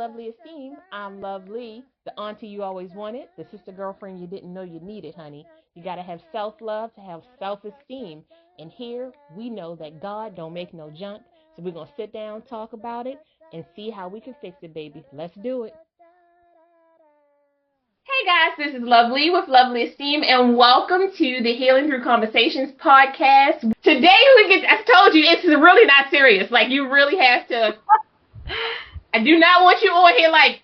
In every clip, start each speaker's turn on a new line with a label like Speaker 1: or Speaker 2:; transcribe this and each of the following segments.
Speaker 1: Lovely Esteem. I'm Lovely, the auntie you always wanted, the sister girlfriend you didn't know you needed, honey. You gotta have self-love to have self-esteem. And here we know that God don't make no junk, so we're gonna sit down, talk about it, and see how we can fix it, baby. Let's do it. Hey guys, this is Lovely with Lovely Esteem, and welcome to the Healing Through Conversations podcast. Today I told you, it's really not serious. Like, you really have to. I do not want you on here like,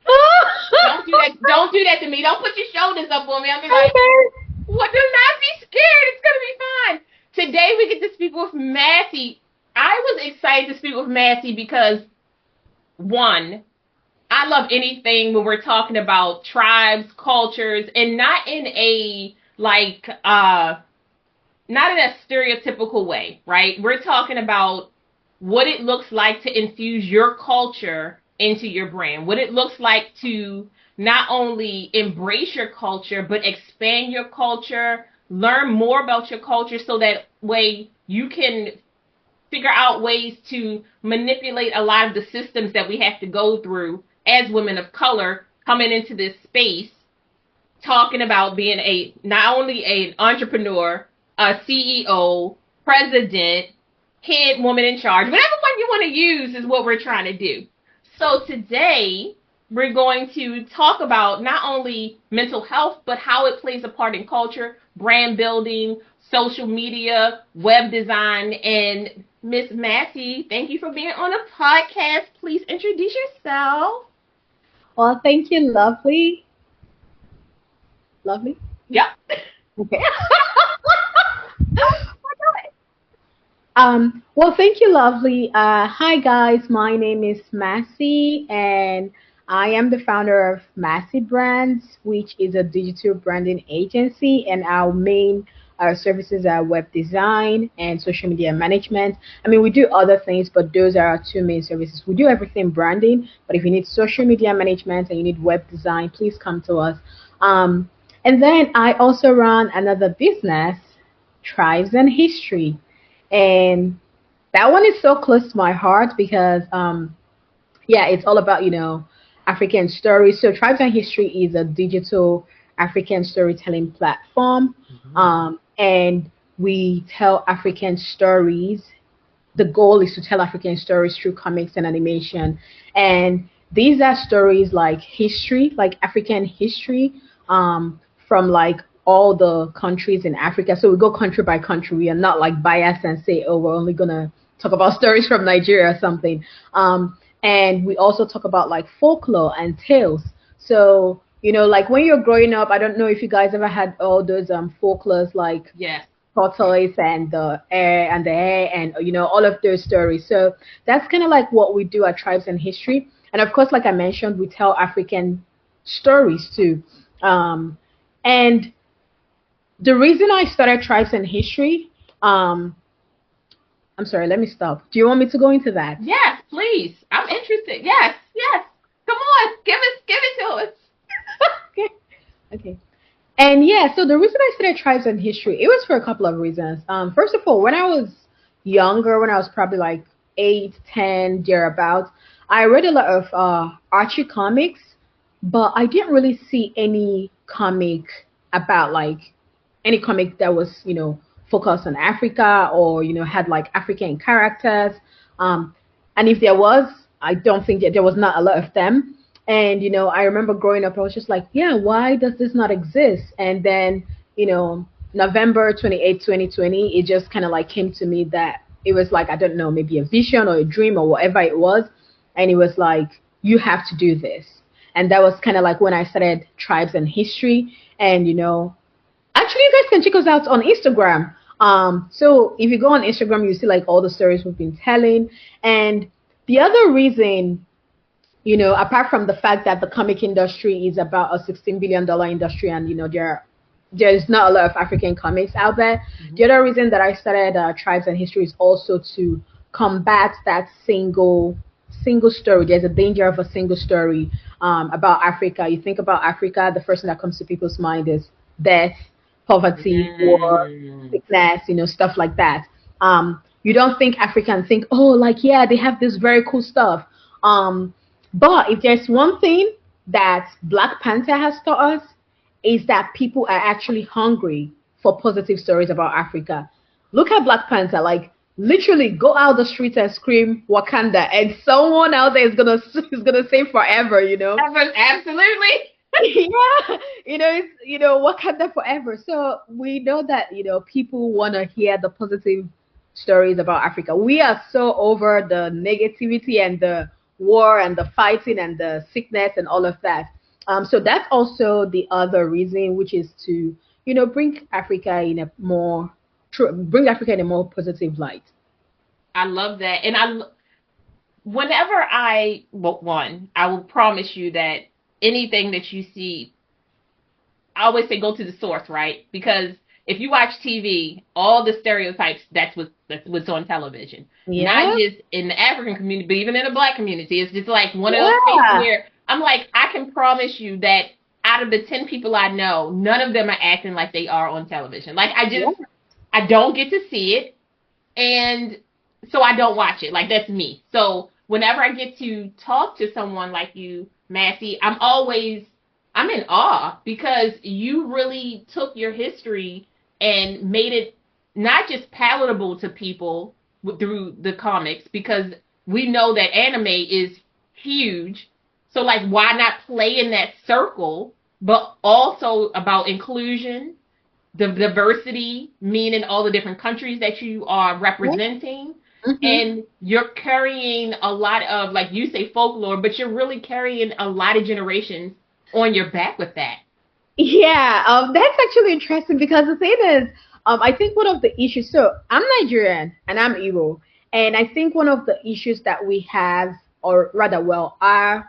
Speaker 1: don't do that. Don't do that to me. Don't put your shoulders up on me. I'll be like, well, do not be scared. It's gonna be fine. Today we get to speak with Masi. I was excited to speak with Masi because, one, I love anything when we're talking about tribes, cultures, and not in a not in a stereotypical way, right? We're talking about what it looks like to infuse your culture into your brand, what it looks like to not only embrace your culture, but expand your culture, learn more about your culture so that way you can figure out ways to manipulate a lot of the systems that we have to go through as women of color coming into this space, talking about being not only an entrepreneur, a CEO, president, head woman in charge, whatever one you want to use is what we're trying to do. So today we're going to talk about not only mental health, but how it plays a part in culture, brand building, social media, web design. And Miss Masi, thank you for being on a podcast. Please introduce yourself.
Speaker 2: Well, thank you, Lovely. Lovely?
Speaker 1: Yep.
Speaker 2: Okay. Well, thank you, Lovely. Hi, guys. My name is Masi, and I am the founder of Masi Brands, which is a digital branding agency, and our main services are web design and social media management. I mean, we do other things, but those are our two main services. We do everything branding, but if you need social media management and you need web design, please come to us. And then I also run another business, Tribes and History. And that one is so close to my heart because, yeah, it's all about, African stories. So Tribes and History is a digital African storytelling platform. And we tell African stories. The goal is to tell African stories through comics and animation. And these are stories like history, like African history, from like all the countries in Africa. So we go country by country. We are not like biased and say, oh, we're only going to talk about stories from Nigeria or something. And we also talk about like folklore and tales. So, like when you're growing up, I don't know if you guys ever had all those folklores like tortoise and the air and all of those stories. So that's kind of like what we do at Tribes and History. And of course, like I mentioned, we tell African stories too. And the reason I started Tribes and History, I'm sorry, let me stop. Do you want me to go into that?
Speaker 1: Yes, please. I'm interested. Yes. Come on, give it to us.
Speaker 2: Okay. And yeah, so the reason I started Tribes and History, it was for a couple of reasons. First of all, when I was younger, when I was probably like 8, 10, thereabouts, I read a lot of Archie comics, but I didn't really see any comic about like any comic that was, focused on Africa or, had like African characters. And if there was, I don't think that there was not a lot of them. And, I remember growing up, I was just like, yeah, why does this not exist? And then, November 28, 2020, it just kind of like came to me that it was like, I don't know, maybe a vision or a dream or whatever it was. And it was like, you have to do this. And that was kind of like when I started Tribes and History. And, actually, you guys can check us out on Instagram. So if you go on Instagram, you see like all the stories we've been telling. And the other reason, apart from the fact that the comic industry is about a $16 billion industry and, there's not a lot of African comics out there. The other reason that I started Tribes and History is also to combat that single story. There's a danger of a single story about Africa. You think about Africa, the first thing that comes to people's mind is death, poverty, war, sickness, stuff like that. You don't think African, think, oh, like, yeah, they have this very cool stuff. But if there's one thing that Black Panther has taught us, is that people are actually hungry for positive stories about Africa. Look at Black Panther, like literally go out the streets and scream Wakanda, and someone out there is gonna say forever, you know.
Speaker 1: Absolutely.
Speaker 2: Yeah, Wakanda forever. So we know that people want to hear the positive stories about Africa. We are so over the negativity and the war and the fighting and the sickness and all of that. So that's also the other reason, which is to bring Africa in a more bring Africa in a more positive light.
Speaker 1: I love that. And whenever I will promise you that anything that you see, I always say go to the source, right? Because if you watch TV, all the stereotypes, that's what's on television. Not
Speaker 2: Yeah,
Speaker 1: just in the African community, but even in the Black community. It's just like one of those cases
Speaker 2: yeah,
Speaker 1: where I'm like, I can promise you that out of the 10 people I know, none of them are acting like they are on television. Like
Speaker 2: yeah.
Speaker 1: I don't get to see it, and so I don't watch it. Like that's me. So whenever I get to talk to someone like you, Masi, I'm in awe because you really took your history and made it not just palatable to people through the comics, because we know that anime is huge. So like why not play in that circle, but also about inclusion, the diversity, meaning all the different countries that you are
Speaker 2: Yeah.
Speaker 1: representing.
Speaker 2: Mhm.
Speaker 1: And you're carrying a lot of, like you say, folklore, but you're really carrying a lot of generations on your back with that.
Speaker 2: Yeah, that's actually interesting because the thing is, I think one of the issues. So I'm Nigerian and I'm Igbo, and I think one of the issues that we have, or rather, well, our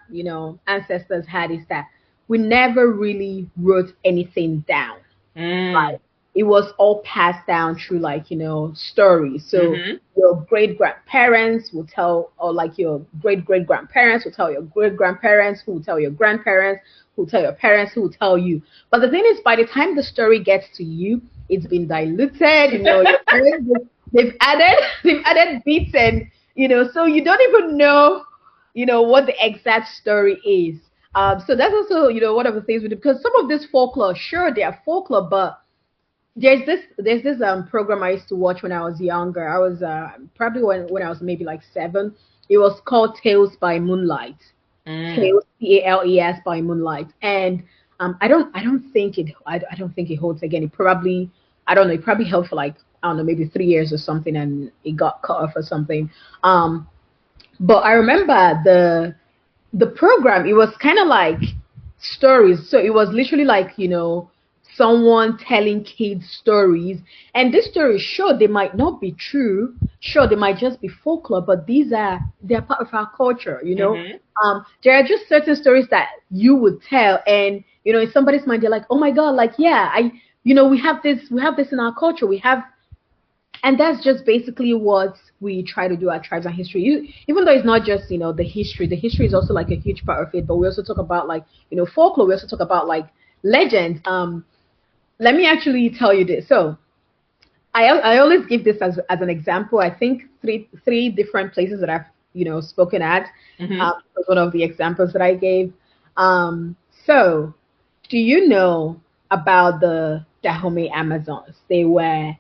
Speaker 2: ancestors had, is that we never really wrote anything down.
Speaker 1: Mm.
Speaker 2: Right. It was all passed down through like, stories. So
Speaker 1: Mm-hmm.
Speaker 2: your great grandparents will tell, or like your great great grandparents will tell your great grandparents, who will tell your grandparents, who will tell your parents, who will tell you. But the thing is, by the time the story gets to you, it's been diluted, your parents, they've added, they've added bits and, so you don't even know, what the exact story is. So that's also, one of the things with it, because some of this folklore, sure, they are folklore, but there's this program I used to watch when I was younger. I was probably when I was maybe like 7. It was called Tales by Moonlight.
Speaker 1: Mm.
Speaker 2: Tales, Tales by Moonlight, and I don't think it holds again. It probably, I don't know. It probably held for like, I don't know, maybe 3 years or something, and it got cut off or something. Um, but I remember the program. It was kind of like stories. So it was literally like, someone telling kids stories. And these stories, sure, they might not be true. Sure, they might just be folklore, but they're part of our culture.
Speaker 1: Mm-hmm.
Speaker 2: There are just certain stories that you would tell, and in somebody's mind, they're like, oh my God, like, yeah, we have this in our culture. And that's just basically what we try to do at Tribes and History. Even though it's not just the history is also like a huge part of it, but we also talk about like folklore. We also talk about like legends. Let me actually tell you this. So I always give this as an example. I think three different places that I've spoken at.
Speaker 1: Mm-hmm.
Speaker 2: Was one of the examples that I gave. So do you know about the Dahomey Amazons? They were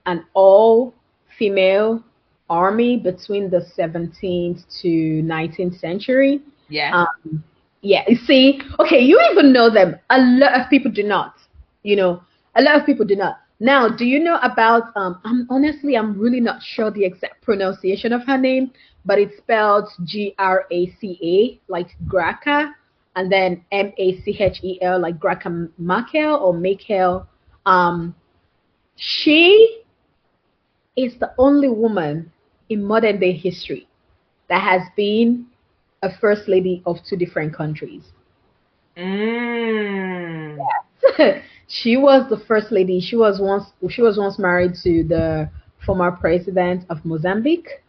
Speaker 2: an all-female army between the 17th to 19th century.
Speaker 1: Yes.
Speaker 2: Um, yeah, you see, okay, you even know them. A lot of people do not. You know, a lot of people do not. Now, do you know about? I'm really not sure the exact pronunciation of her name, but it's spelled Graca, like Graca, and then Machel, like Graca Makel or Makel. Um, she is the only woman in modern day history that has been a first lady of two different countries.
Speaker 1: Mm.
Speaker 2: She was the first lady. She was once married to the former president of Mozambique,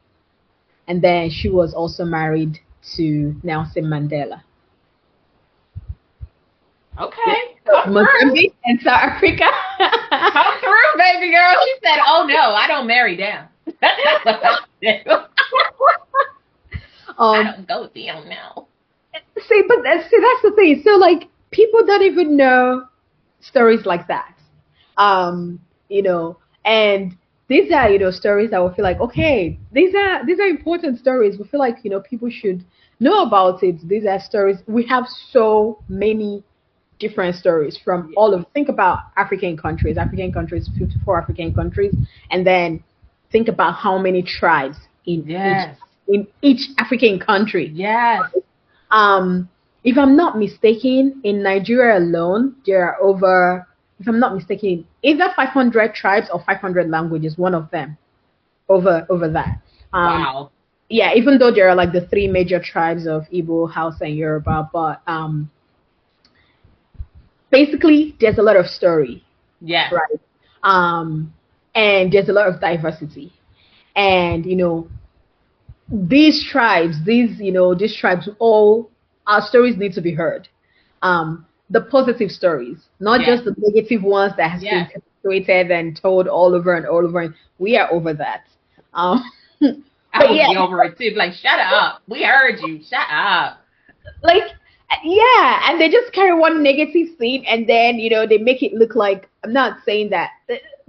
Speaker 2: and then she was also married to Nelson Mandela. Yeah.
Speaker 1: Okay.
Speaker 2: So
Speaker 1: Come through.
Speaker 2: Mozambique and South Africa.
Speaker 1: Come through, baby girl. She said, "Oh no, I don't marry down." That's what I do. I
Speaker 2: Um,
Speaker 1: don't go down now.
Speaker 2: that's the thing. So like people don't even know stories like that. You know, and these are, stories that we feel like, okay, these are important stories. We feel like, people should know about it. These are stories. We have so many different stories from
Speaker 1: Yeah.
Speaker 2: all of, think about African countries, 54 African countries, and then think about how many tribes
Speaker 1: Yes.
Speaker 2: in each African country.
Speaker 1: Yes.
Speaker 2: Um, if I'm not mistaken, in Nigeria alone, there are over, if I'm not mistaken, either 500 tribes or 500 languages, one of them, over that. Um,
Speaker 1: Wow.
Speaker 2: yeah, even though there are like the three major tribes of Igbo, Hausa, and Yoruba, but basically there's a lot of story,
Speaker 1: Yes.
Speaker 2: right? And there's a lot of diversity, and these tribes, all our stories need to be heard. The positive stories, not
Speaker 1: Yes.
Speaker 2: just the negative ones that has been
Speaker 1: Yes.
Speaker 2: perpetuated and told all over and all over. And we are over that. Um,
Speaker 1: I
Speaker 2: but
Speaker 1: would
Speaker 2: yeah,
Speaker 1: be over it too. Like, shut up. We heard you. Shut up.
Speaker 2: like yeah, and they just carry one negative thing, and then they make it look like, I'm not saying that.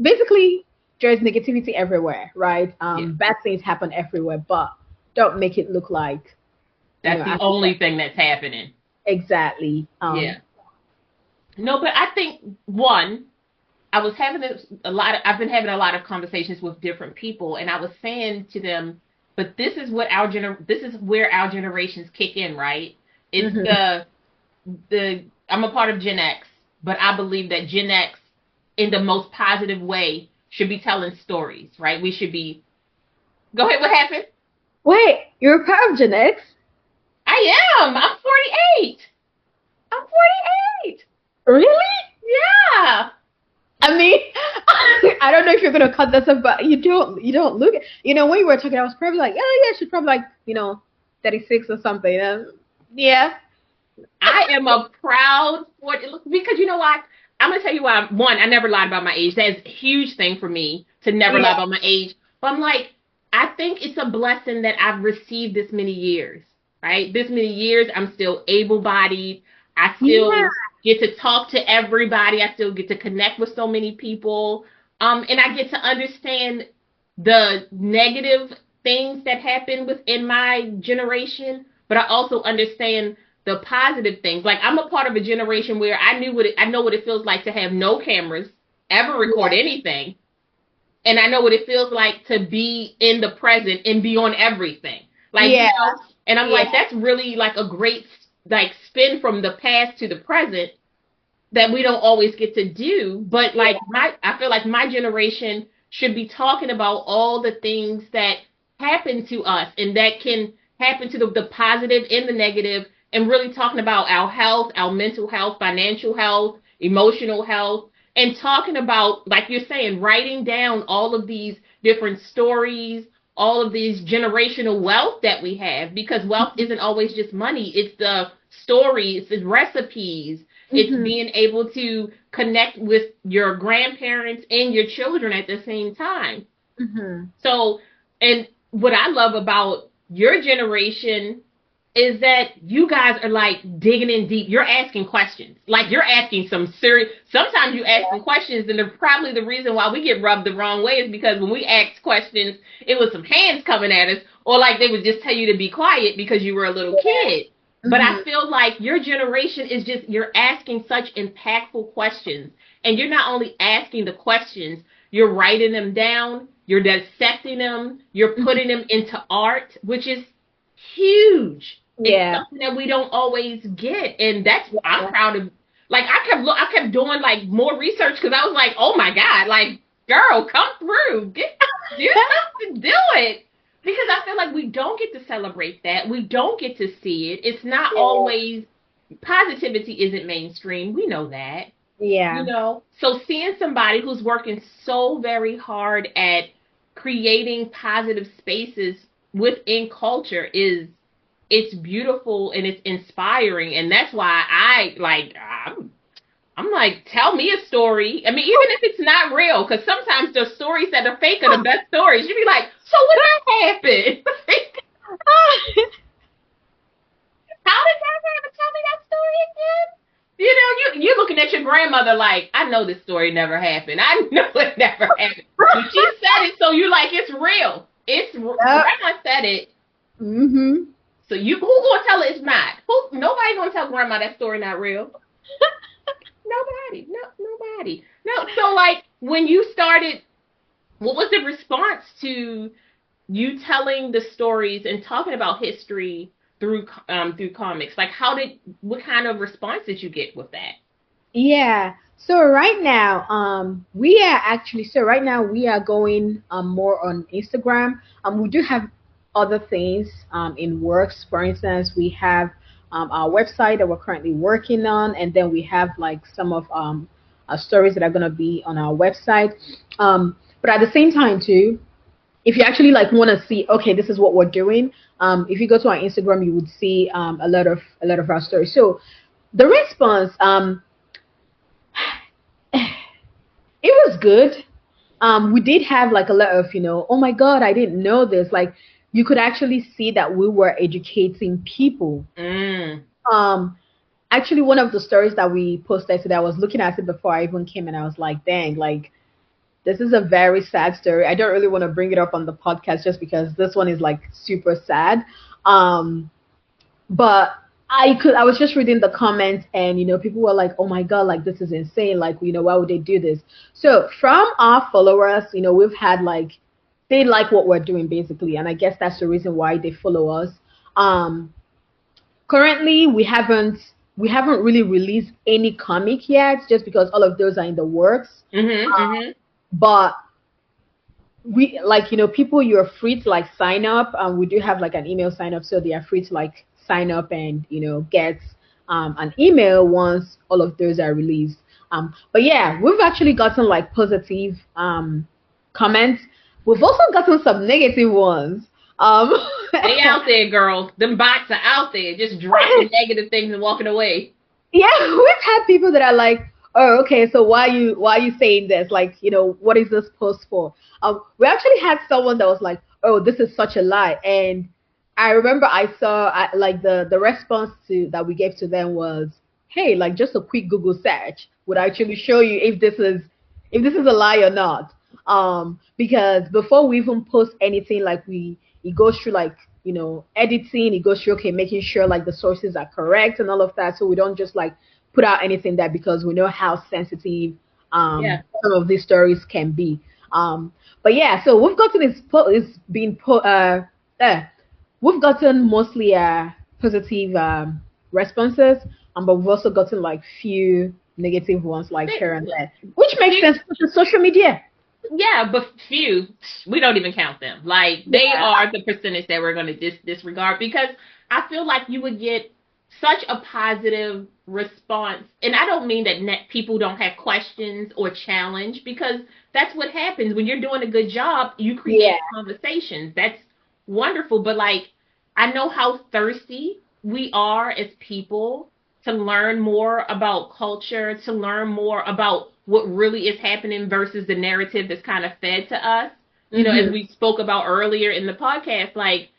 Speaker 2: Basically, there's negativity everywhere, right?
Speaker 1: Yeah.
Speaker 2: Bad things happen everywhere, but don't make it look like
Speaker 1: That's the
Speaker 2: Africa.
Speaker 1: only thing that's happening.
Speaker 2: Exactly.
Speaker 1: Yeah. No, but I think one, I was having I've been having a lot of conversations with different people, and I was saying to them, but this is what this is where our generations kick in, right? It's
Speaker 2: Hmm.
Speaker 1: I'm a part of Gen X, but I believe that Gen X, in the most positive way, should be telling stories, right? We should be. Go ahead. What happened?
Speaker 2: Wait, you're a part of Gen X?
Speaker 1: I am. I'm 48. I'm 48.
Speaker 2: Really?
Speaker 1: Yeah.
Speaker 2: I mean, I don't know if you're gonna cut this up, but you don't look. When you were talking, I was probably like, oh yeah, she's probably like 36 or something. Yeah.
Speaker 1: I am a proud 40 because you know what? I'm gonna tell you why. One, I never lied about my age. That's a huge thing for me to never lie
Speaker 2: Yeah.
Speaker 1: about my age. But I'm like, I think it's a blessing that I've received this many years, right? This many years, I'm still able-bodied. I
Speaker 2: Yeah.
Speaker 1: still get to talk to everybody. I still get to connect with so many people. And I get to understand the negative things that happen within my generation, but I also understand the positive things. Like I'm a part of a generation where I know what it feels like to have no cameras, ever record anything. And I know what it feels like to be in the present and be on everything. Like,
Speaker 2: Yeah.
Speaker 1: and I'm
Speaker 2: Yeah.
Speaker 1: like, that's really like a great like spin from the past to the present that we don't always get to do. But like I feel like my generation should be talking about all the things that happen to us and that can happen to the positive and the negative, and really talking about our health, our mental health, financial health, emotional health, and talking about, like you're saying, writing down all of these different stories, all of these generational wealth that we have, because wealth isn't always just money. It's the stories, it's recipes, it's
Speaker 2: Hmm.
Speaker 1: being able to connect with your grandparents and your children at the same time.
Speaker 2: Hmm.
Speaker 1: So, and what I love about your generation is that you guys are like digging in deep. You're asking questions. Like you're asking some serious, sometimes you asking questions, and they're probably the reason why we get rubbed the wrong way is because when we asked questions, it was some hands coming at us, or like they would just tell you to be quiet because you were a little kid. But
Speaker 2: Hmm.
Speaker 1: I feel like your generation is just, you're asking such impactful questions. And you're not only asking the questions, you're writing them down, you're dissecting them, you're putting them into art, which is huge. It's
Speaker 2: Yeah.
Speaker 1: something that we don't always get. And that's, I'm proud of. Like I kept doing like more research because I was like, oh my God, like girl, come through. Do something, do it. Because I feel like we don't get to celebrate that. We don't get to see it. It's not
Speaker 2: Yeah.
Speaker 1: always, positivity isn't mainstream. We know that.
Speaker 2: Yeah.
Speaker 1: So seeing somebody who's working so very hard at creating positive spaces within culture is, it's beautiful and it's inspiring, and that's why I'm like, tell me a story. I mean, even if it's not real, because sometimes the stories that are fake are the best stories. You'd be like, so what happened? How did grandma ever tell me that story again? You know, you're looking at your grandmother like, I know this story never happened. I know it never happened. But she said it, so you like, it's real. Grandma said it.
Speaker 2: Mm-hmm.
Speaker 1: So who gonna tell it it's not? Nobody gonna tell grandma that story not real. Nobody. No, nobody. No. So like when you started, what was the response to you telling the stories and talking about history through comics? Like what kind of response did you get with that?
Speaker 2: Yeah. So right now, we are actually right now we are going more on Instagram. We do have other things in works. For instance, we have our website that we're currently working on, and then we have like some of our stories that are gonna be on our website. But at the same time too, if you actually like want to see, okay, this is what we're doing. If you go to our Instagram, you would see a lot of our stories. So the response, it was good. We did have like a lot of, oh my God, I didn't know this. Like you could actually see that we were educating people. Um, Actually, one of the stories that we posted today, I was looking at it before I even came, and I was like, dang, like this is a very sad story. I don't really want to bring it up on the podcast just because this one is like super sad. But I was just reading the comments, and people were like, oh my God, like this is insane. Like, why would they do this? So from our followers, we've had like, they like what we're doing basically. And I guess that's the reason why they follow us. Currently we haven't really released any comic yet, just because all of those are in the works. But we like, people, you're free to like sign up. We do have like an email sign up, so they are free to like sign up and get an email once all of those are released. But yeah, we've actually gotten like positive comments. We've also gotten some negative ones.
Speaker 1: They out there, girl. Them bots are out there, just dropping negative things and walking away.
Speaker 2: Yeah, we've had people that are like, oh, okay, so why are you saying this? Like, what is this post for? We actually had someone that was like, oh, this is such a lie. And I remember I saw like the response to that we gave to them was, hey, like just a quick Google search would actually show you if this is a lie or not. Because before we even post anything, like it goes through like, editing, it goes through, okay, making sure like the sources are correct and all of that. So we don't just like put out anything there, because we know how sensitive some of these stories can be. But yeah, so we've gotten we've gotten mostly positive responses, but we've also gotten like few negative ones, like here and there, which makes sense for social media.
Speaker 1: Yeah, but few, we don't even count them. Like they are the percentage that we're going to disregard, because I feel like you would get such a positive response. And I don't mean that people don't have questions or challenge, because that's what happens when you're doing a good job. You create conversations. That's wonderful. But like, I know how thirsty we are as people to learn more about culture, to learn more about what really is happening versus the narrative that's kind of fed to us. You know, as we spoke about earlier in the podcast, like,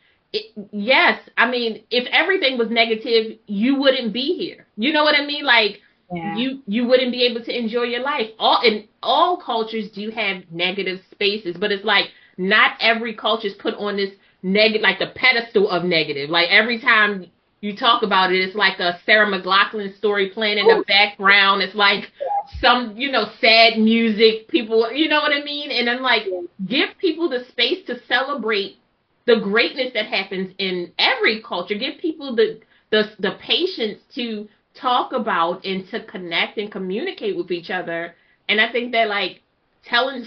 Speaker 1: yes, I mean, if everything was negative, you wouldn't be here. You know what I mean? Like, you wouldn't be able to enjoy your life. In all cultures do have negative spaces, but it's like not every culture is put on this negative, like the pedestal of negative. Like every time you talk about it, it's like a Sarah McLachlan story playing in the background. It's like some, sad music. People, you know what I mean? And I'm like, give people the space to celebrate the greatness that happens in every culture. Give people the patience to talk about and to connect and communicate with each other. And I think that like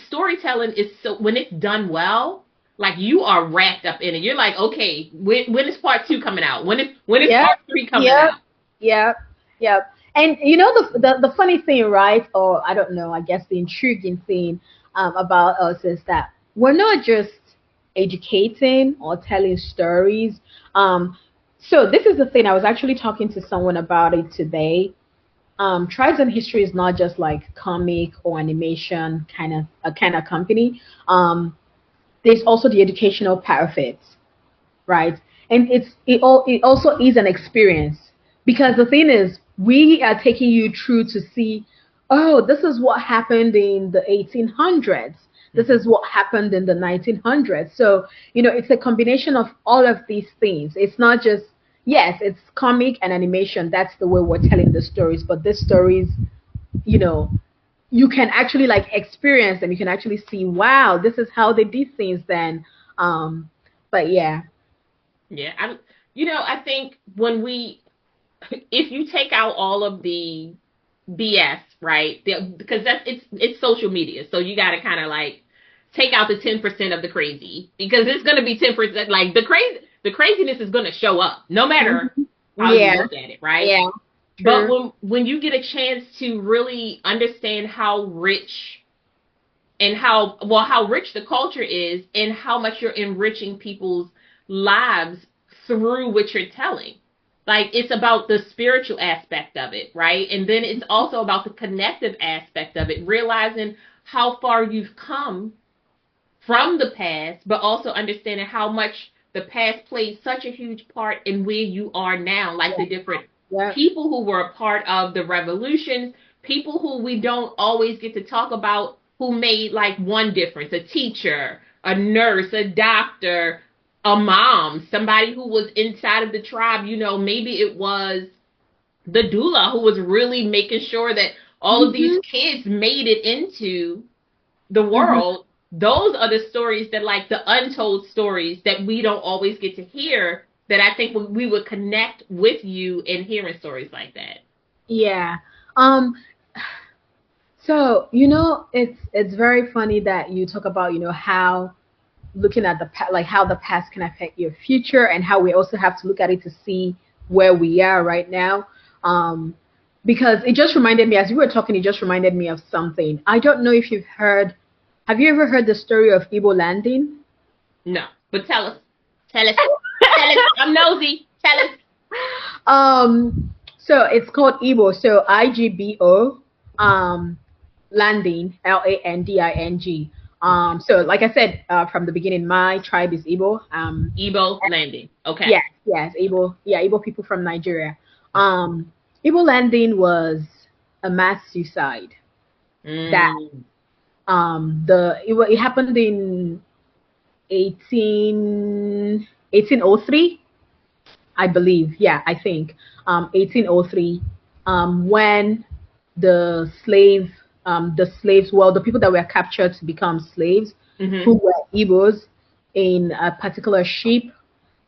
Speaker 1: storytelling is so, when it's done well, like you are wrapped up in it. You're like, okay, when is part 2 coming out? When is part 3 coming out?
Speaker 2: Yep. And the funny thing, right? Or I don't know, I guess the intriguing thing about us is that we're not just educating or telling stories. So this is the thing. I was actually talking to someone about it today. Tribes and History is not just like comic or animation kind of company. There's also the educational part of it, right? and it also is an experience, because the thing is, we are taking you through to see, oh, this is what happened in the 1800s. This is what happened in the 1900s. So, it's a combination of all of these things. It's not just, yes, it's comic and animation. That's the way we're telling the stories. But these stories, you know, you can actually like experience them. You can actually see, wow, this is how they did things then. But yeah.
Speaker 1: Yeah, I think if you take out all of the BS, right? Because it's social media, so you got to kind of like take out the 10% of the crazy, because it's going to be 10%. Like the craziness is going to show up no matter how you look at it, right?
Speaker 2: Yeah.
Speaker 1: But when you get a chance to really understand how rich and how rich the culture is, and how much you're enriching people's lives through what you're telling. Like, it's about the spiritual aspect of it, right? And then it's also about the connective aspect of it, realizing how far you've come from the past, but also understanding how much the past played such a huge part in where you are now, like the different people who were a part of the revolutions, people who we don't always get to talk about, who made like one difference: a teacher, a nurse, a doctor, a mom, somebody who was inside of the tribe. Maybe it was the doula who was really making sure that all of these kids made it into the world. Those are the stories that, like, the untold stories that we don't always get to hear, that I think we would connect with you in hearing stories like that.
Speaker 2: Yeah. So, it's very funny that you talk about, how looking at how the past can affect your future, and how we also have to look at it to see where we are right now. Because it just reminded me, as you were talking, it just reminded me of something. I don't know if have you ever heard the story of Igbo landing?
Speaker 1: No, but tell us. Tell us. I'm nosy. Tell
Speaker 2: us. So it's called Igbo. So IGBO, landing, LANDING. So like I said, from the beginning, my tribe is Igbo.
Speaker 1: Igbo landing. Okay.
Speaker 2: Yes, Igbo. Yeah, Igbo people from Nigeria. Igbo landing was a mass suicide. That it happened in 1803, I believe. Yeah, I think 1803, when the slaves, the people that were captured to become slaves, who were Igbos, in a particular ship,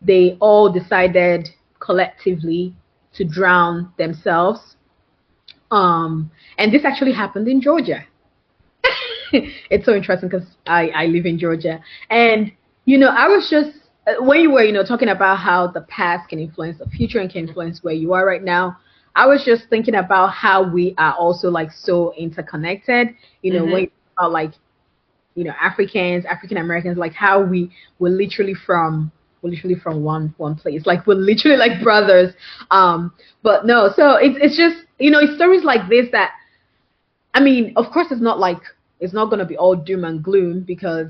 Speaker 2: they all decided collectively to drown themselves. And this actually happened in Georgia. It's so interesting because I live in Georgia. And, I was just, when you were, talking about how the past can influence the future and can influence where you are right now, I was just thinking about how we are also like so interconnected, when you are like, African Americans, like how we're literally from one place, like we're literally like brothers. But no, so it's just, it's stories like this that, I mean, of course, it's not going to be all doom and gloom, because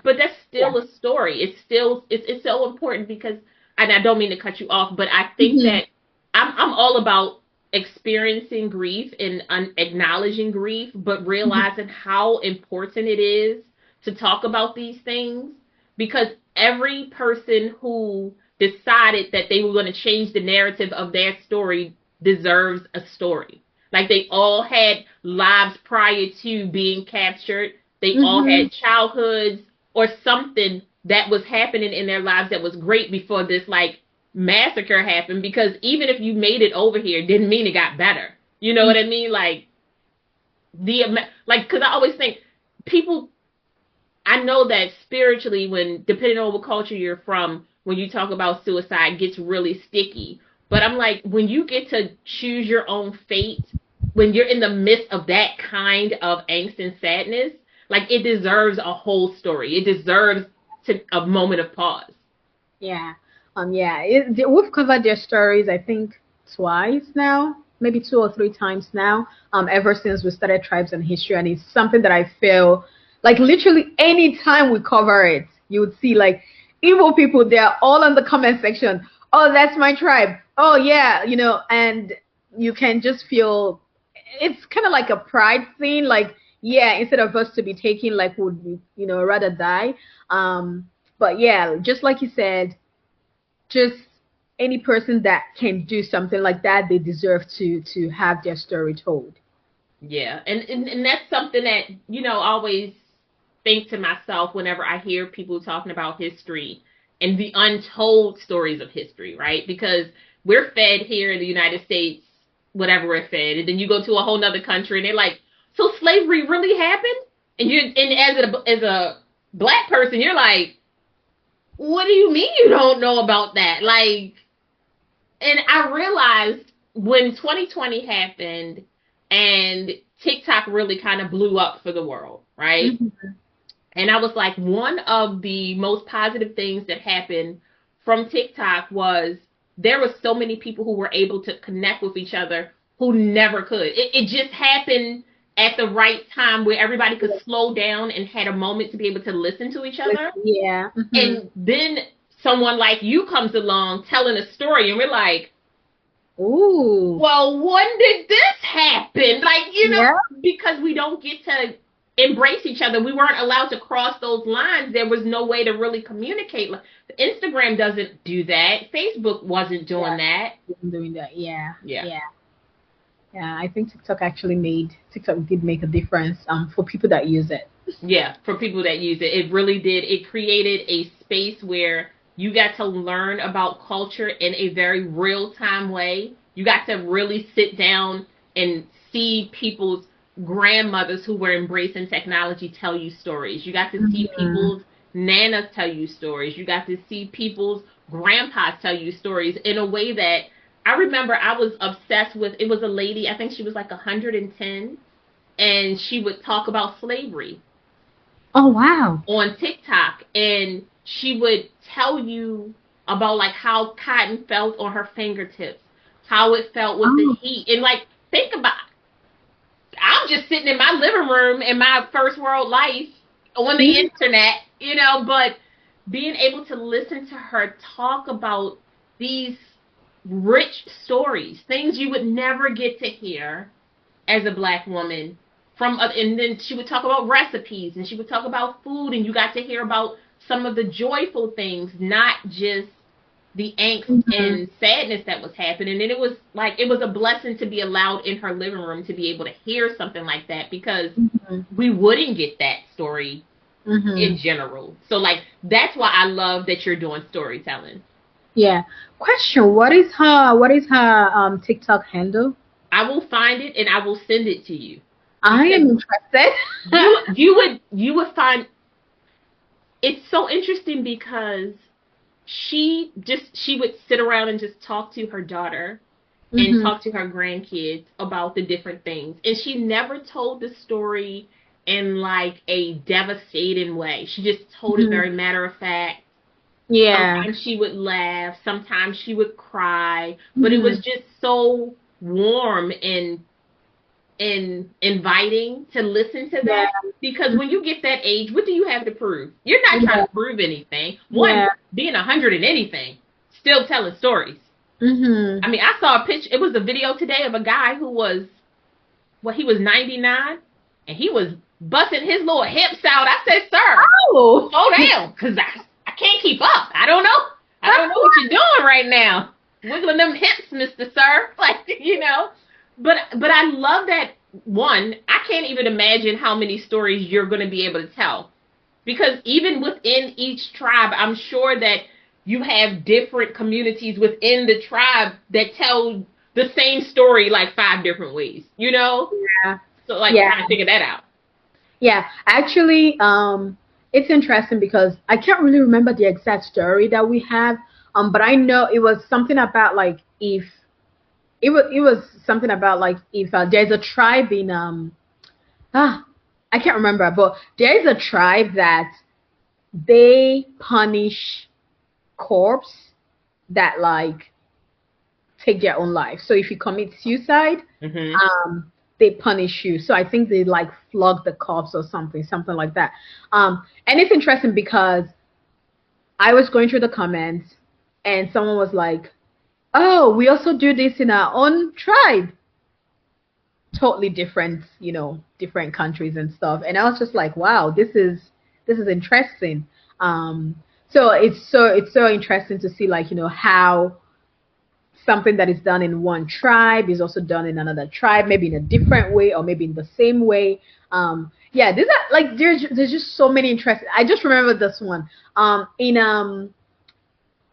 Speaker 1: but that's still a story. It's still it's so important, because, and I don't mean to cut you off, but I think that I'm all about experiencing grief and acknowledging grief, but realizing how important it is to talk about these things, because every person who decided that they were going to change the narrative of their story deserves a story. Like, they all had lives prior to being captured. They all had childhoods or something that was happening in their lives that was great before this, like, massacre happened. Because even if you made it over here, it didn't mean it got better. You know what I mean? Like, because I always think people, I know that spiritually, depending on what culture you're from, when you talk about suicide, it gets really sticky. But I'm like, when you get to choose your own fate, when you're in the midst of that kind of angst and sadness, like, it deserves a whole story. It deserves a moment of pause.
Speaker 2: Yeah. We've covered their stories, I think, twice now, maybe 2 or 3 times now, ever since we started Tribes and History. And it's something that I feel like literally any time we cover it, you would see, like, Igbo people, they're all in the comment section. Oh, that's my tribe. Oh yeah, and you can just feel it's kind of like a pride thing. Like, yeah, instead of us to be taking, like, would we, rather die. But yeah, just like you said, just any person that can do something like that, they deserve to have their story told.
Speaker 1: Yeah, and that's something that, I always think to myself whenever I hear people talking about history and the untold stories of history, right? Because we're fed here in the United States whatever we're fed, and then you go to a whole nother country and they're like, so slavery really happened? And as a black person, you're like, what do you mean you don't know about that? Like, and I realized when 2020 happened and TikTok really kind of blew up for the world, right?
Speaker 2: Mm-hmm.
Speaker 1: And I was like, one of the most positive things that happened from TikTok was there were so many people who were able to connect with each other who never could. It just happened at the right time where everybody could slow down and had a moment to be able to listen to each other.
Speaker 2: Yeah. Mm-hmm.
Speaker 1: And then someone like you comes along telling a story, and we're like,
Speaker 2: ooh,
Speaker 1: well, when did this happen? Like,
Speaker 2: yeah.
Speaker 1: because we don't get to embrace each other. We weren't allowed to cross those lines. There was no way to really communicate. Instagram doesn't do that. Facebook wasn't doing that.
Speaker 2: Doing that. Yeah.
Speaker 1: Yeah.
Speaker 2: Yeah. Yeah. I think TikTok did make a difference for people that use it.
Speaker 1: Yeah, for people that use it. It really did. It created a space where you got to learn about culture in a very real-time way. You got to really sit down and see people's grandmothers who were embracing technology tell you stories. You got to see people's nanas tell you stories. You got to see people's grandpas tell you stories in a way that I remember I was obsessed with. It was a lady, I think she was like 110, and she would talk about slavery.
Speaker 2: Oh, wow.
Speaker 1: On TikTok, and she would tell you about like how cotton felt on her fingertips, how it felt with the heat, and like think about I'm just sitting in my living room in my first world life on the internet, but being able to listen to her talk about these rich stories, things you would never get to hear as a black woman and then she would talk about recipes and she would talk about food, and you got to hear about some of the joyful things, not just the angst and sadness that was happening. And it was a blessing to be allowed in her living room to be able to hear something like that, because we wouldn't get that story in general. So like that's why I love that you're doing storytelling.
Speaker 2: Yeah. Question: What is her TikTok handle?
Speaker 1: I will find it and I will send it to you.
Speaker 2: I am interested.
Speaker 1: you would find it's so interesting because she would sit around and just talk to her daughter and talk to her grandkids about the different things. And she never told the story in like a devastating way. She just told it very matter of fact.
Speaker 2: Yeah.
Speaker 1: Sometimes she would laugh, sometimes she would cry, but it was just so warm and inviting to listen to that, because when you get that age, what do you have to prove? You're not trying to prove anything. Being 100 and anything, still telling stories. I mean, I saw a picture. It was a video today of a guy who was, he was 99, and he was busting his little hips out. I said, sir, slow down, because I can't keep up. I don't know what you're doing right now. Wiggling them hips, Mr. Sir. Like, But I love that, one, I can't even imagine how many stories you're going to be able to tell. Because even within each tribe, I'm sure that you have different communities within the tribe that tell the same story like 5 different ways, Yeah. So trying to figure that out.
Speaker 2: Yeah, actually, it's interesting because I can't really remember the exact story that we have, but I know it was something about like if there's a tribe in I can't remember, but there is a tribe that they punish corpse that like take their own life. So if you commit suicide, they punish you. So I think they like flog the corpse or something like that. And it's interesting because I was going through the comments and someone was like, "Oh, we also do this in our own tribe." Totally different, different countries and stuff. And I was just like, "Wow, this is interesting." So it's so interesting to see, like, how something that is done in one tribe is also done in another tribe, maybe in a different way or maybe in the same way. Yeah, these are like there's just so many interesting. I just remember this one. In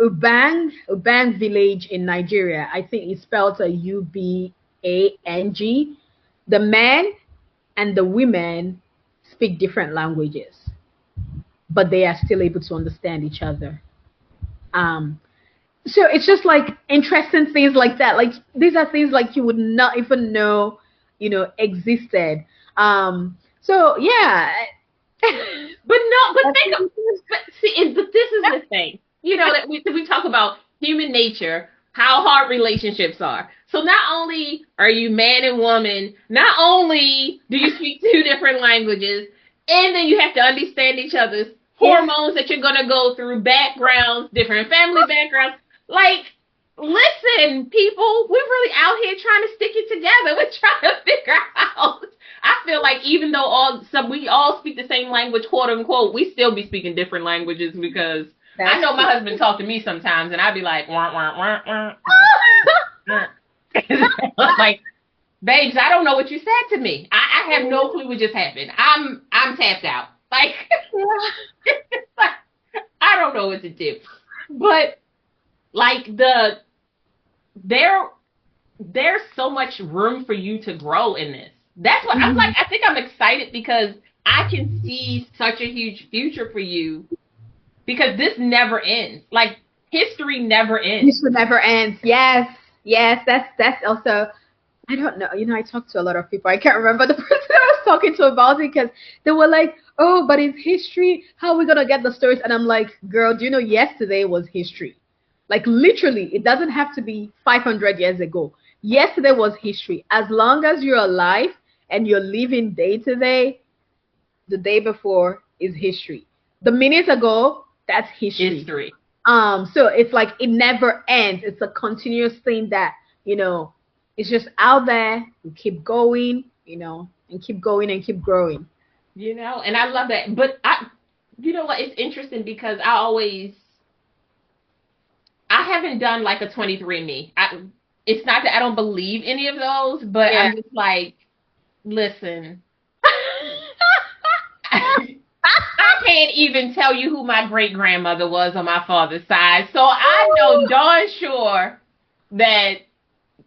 Speaker 2: Ubang village in Nigeria. I think it's spelled a Ubang. The men and the women speak different languages, but they are still able to understand each other. Um, so it's just like interesting things like that. Like these are things like you would not even know, existed. So yeah.
Speaker 1: But no, but think of, but see, but this is the thing. That we talk about human nature, how hard relationships are. So not only are you man and woman, not only do you speak two different languages, and then you have to understand each other's hormones that you're gonna go through, backgrounds, different family backgrounds. Like, listen, people, we're really out here trying to stick it together. We're trying to figure out. I feel like even though we all speak the same language, quote unquote, we still be speaking different languages because I know my husband talk to me sometimes and I'd be like, wah, wah, wah, wah, wah. Like, babes, I don't know what you said to me. I have no clue what just happened. I'm tapped out. Like, I don't know what to do. But like there's so much room for you to grow in this. That's what I'm like. I think I'm excited because I can see such a huge future for you because this never ends. Like history never ends.
Speaker 2: History never ends. Yes, yes. That's also. I don't know. I talked to a lot of people. I can't remember the person I was talking to about it because they were like, "Oh, but it's history. How are we gonna get the stories?" And I'm like, "Girl, do you know yesterday was history? Like literally, it doesn't have to be 500 years ago. Yesterday was history. As long as you're alive and you're living day to day, the day before is history. The minute ago, that's history. So it's like it never ends. It's a continuous thing that, it's just out there. You keep going, and keep going and keep growing.
Speaker 1: And I love that. But you know what? It's interesting because I haven't done like a 23andMe. It's not that I don't believe any of those, but I'm just like, listen, I can't even tell you who my great grandmother was on my father's side. So I know darn sure that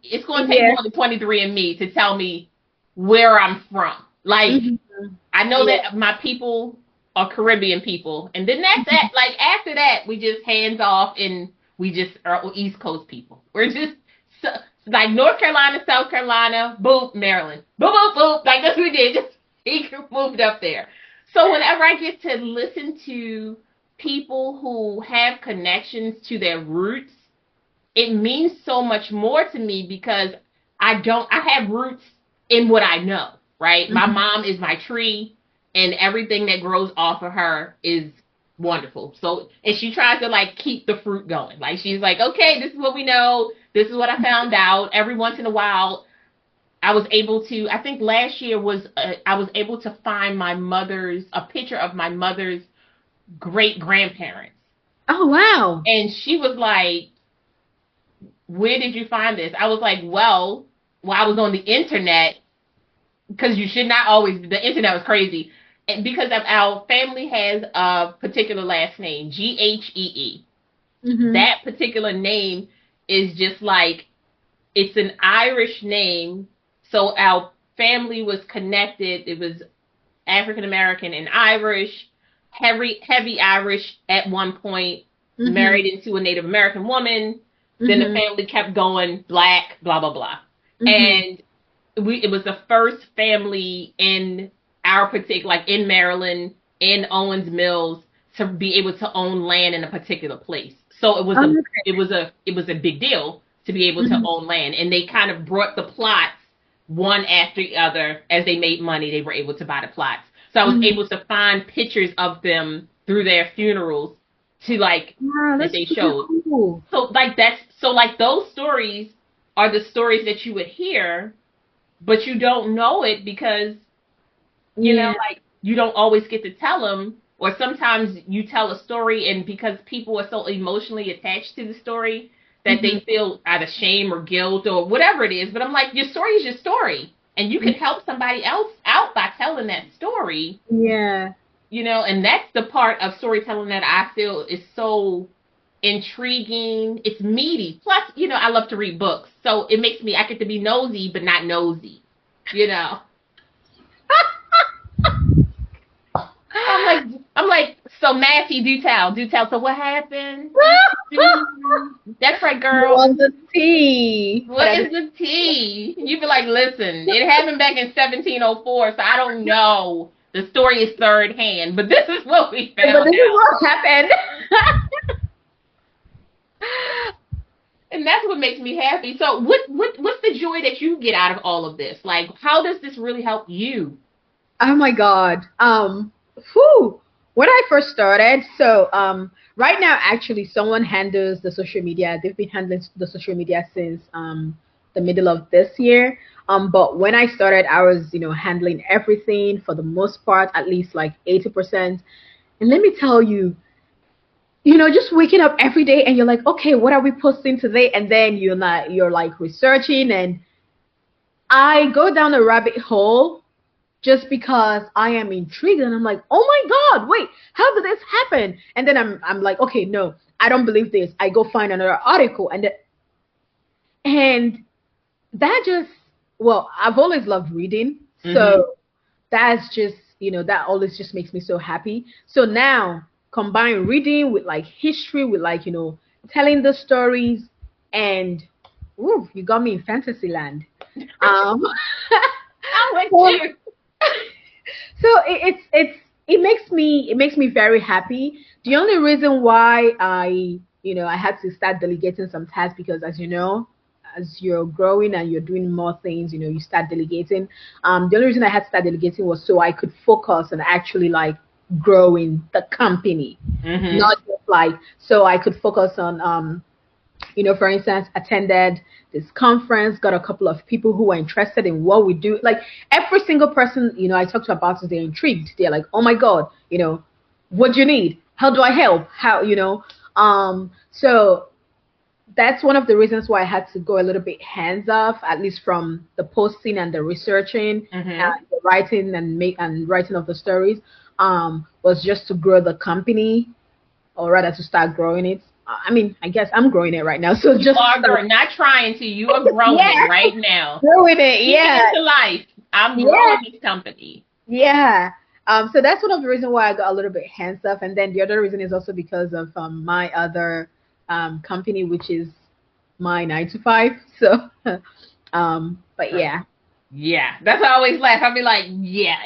Speaker 1: it's going to take more than 23andMe to tell me where I'm from. Like, I know that my people are Caribbean people. And then that's that. Like, after that, we just hands off and we just are East Coast people. We're just like North Carolina, South Carolina, boop, Maryland. Boop, boop, boop. Like that's what we did. Just he moved up there. So whenever I get to listen to people who have connections to their roots, it means so much more to me because I have roots in what I know, right? My mom is my tree and everything that grows off of her is wonderful. So, and she tries to like keep the fruit going. Like she's like, okay, this is what we know. This is what I found out. Every once in a while, I was able to, I think last year I was able to find a picture of my mother's great grandparents.
Speaker 2: Oh, wow.
Speaker 1: And she was like, where did you find this? I was like, well, I was on the internet because you should not always, the internet was crazy. And because of our family has a particular last name, Ghee. That particular name is just like, it's an Irish name. So our family was connected. It was African American and Irish, heavy Irish at one point, married into a Native American woman. Then the family kept going black, blah, blah, blah. And it was the first family in our particular, like in Maryland, in Owens Mills, to be able to own land in a particular place. So it was a big deal to be able to own land. And they kind of brought the plots one after the other. As they made money, they were able to buy the plots. So I was able to find pictures of them through their funerals to like
Speaker 2: Wow,
Speaker 1: that
Speaker 2: that's
Speaker 1: they
Speaker 2: pretty
Speaker 1: showed.
Speaker 2: cool.
Speaker 1: So like those stories are the stories that you would hear, but you don't know it because
Speaker 2: Yeah.
Speaker 1: like you don't always get to tell them, or sometimes you tell a story and because people are so emotionally attached to the story that
Speaker 2: Hmm.
Speaker 1: they feel out of shame or guilt or whatever it is. But I'm like, your story is your story, and you can help somebody else out by telling that story.
Speaker 2: Yeah.
Speaker 1: And that's the part of storytelling that I feel is so intriguing. It's meaty. Plus, I love to read books. So it makes me, I get to be nosy, but not nosy, you know. I'm like, so Massey, do tell. So what happened? That's right, girl.
Speaker 2: On the tea.
Speaker 1: What is the tea? You be like, listen, it happened back in 1704, so I don't know. The story is third hand, but this is what we
Speaker 2: But
Speaker 1: found
Speaker 2: this is
Speaker 1: out.
Speaker 2: what happened.
Speaker 1: And that's what makes me happy. So what's the joy that you get out of all of this? Like, how does this really help you?
Speaker 2: Oh my God. Whew. When I first started, so right now actually someone handles the social media. They've been handling the social media since the middle of this year. But when I started, I was, handling everything for the most part, at least like 80%. And let me tell you, just waking up every day and you're like, okay, what are we posting today? And then you're like researching, and I go down a rabbit hole just because I am intrigued, and I'm like, oh my God, wait, how did this happen? And then I'm like, okay, no, I don't believe this. I go find another article, and that just, well, I've always loved reading,
Speaker 1: Mm-hmm.
Speaker 2: so that's just, that always just makes me so happy. So now combine reading with like history, with like, telling the stories, and ooh, you got me in fantasy land. Um,
Speaker 1: I'm with
Speaker 2: so
Speaker 1: you.
Speaker 2: it makes me very happy. The only reason why I had to start delegating some tasks, because as you're growing and you're doing more things, you start delegating. The only reason I had to start delegating was so I could focus on actually like growing the company,
Speaker 1: Mm-hmm.
Speaker 2: not just like so I could focus on for instance, attended this conference, got a couple of people who were interested in what we do. Like every single person, I talked to about it, they're intrigued. They're like, oh my God, what do you need? How do I help? So that's one of the reasons why I had to go a little bit hands off, at least from the posting and the researching,
Speaker 1: Mm-hmm.
Speaker 2: the writing and writing of the stories, was just to grow the company, or rather to start growing it. I mean, I guess I'm growing it right now. So
Speaker 1: You
Speaker 2: just
Speaker 1: are growing, not trying to. You are growing it
Speaker 2: yeah,
Speaker 1: right now.
Speaker 2: growing it.
Speaker 1: Speaking
Speaker 2: Yeah,
Speaker 1: into life. I'm
Speaker 2: yeah,
Speaker 1: growing this company.
Speaker 2: yeah. So that's one of the reasons why I got a little bit hands off, and then the other reason is also because of my other company, which is my 9 to 5. So, but yeah.
Speaker 1: Yeah, that's why I always laugh. I'll be like, yeah,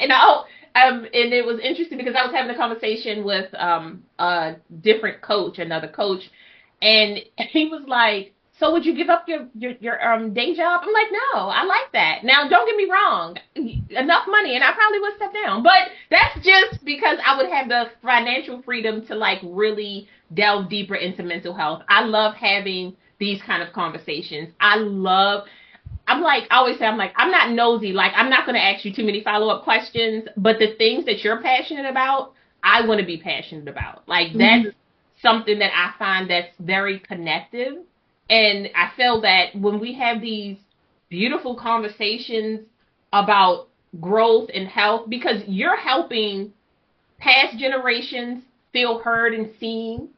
Speaker 1: and it was interesting because I was having a conversation with a different coach, another coach, and he was like, "So would you give up your day job?" I'm like, "No, I like that." Now, don't get me wrong, enough money, and I probably would step down, but that's just because I would have the financial freedom to like really delve deeper into mental health. I love having these kind of conversations. I'm like, I always say, I'm like, I'm not nosy. Like, I'm not going to ask you too many follow up questions, but the things that you're passionate about, I want to be passionate about. Like, that's
Speaker 2: Mhm.
Speaker 1: something that I find that's very connective. And I feel that when we have these beautiful conversations about growth and health, because you're helping past generations feel heard and seen,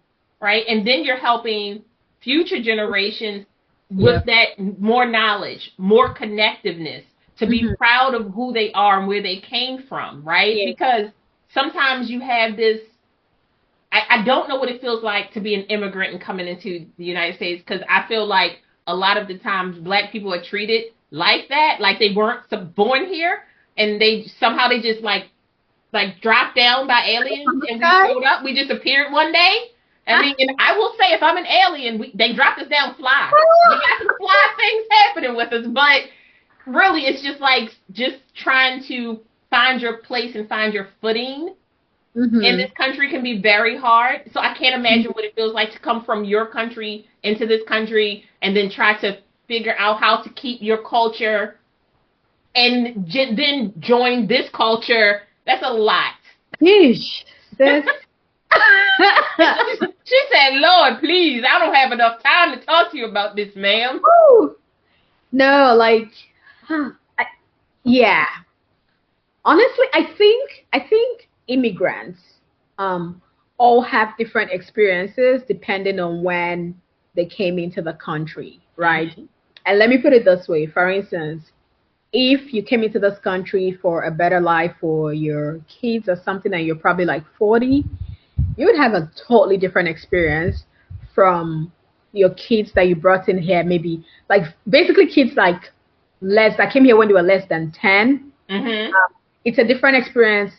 Speaker 1: right? And then you're helping future generations
Speaker 2: Yeah.
Speaker 1: with that more knowledge, more connectiveness, to be
Speaker 2: Hmm.
Speaker 1: proud of who they are and where they came from, right?
Speaker 2: Yeah.
Speaker 1: Because sometimes you have this. I don't know what it feels like to be an immigrant and coming into the United States, because I feel like a lot of the times black people are treated like that, like they weren't born here, and they just like dropped down by aliens
Speaker 2: From the
Speaker 1: and we
Speaker 2: sky.
Speaker 1: showed up. We just appeared one day. I mean, and I will say, if I'm an alien, they dropped us down fly. We got some fly things happening with us, but really, it's just like just trying to find your place and find your footing in this country can be very hard. So I can't imagine what it feels like to come from your country into this country and then try to figure out how to keep your culture and then join this culture. That's a lot.
Speaker 2: Yeesh. This.
Speaker 1: She said, Lord, please, I don't have enough time to talk to you about this, ma'am.
Speaker 2: Woo. No, like, yeah. Honestly, I think immigrants all have different experiences depending on when they came into the country, right? Mm-hmm. And let me put it this way. For instance, if you came into this country for a better life for your kids or something and you're probably like 40, you would have a totally different experience from your kids that you brought in here, maybe like basically kids like that came here when they were less than 10. Mm-hmm. It's a different experience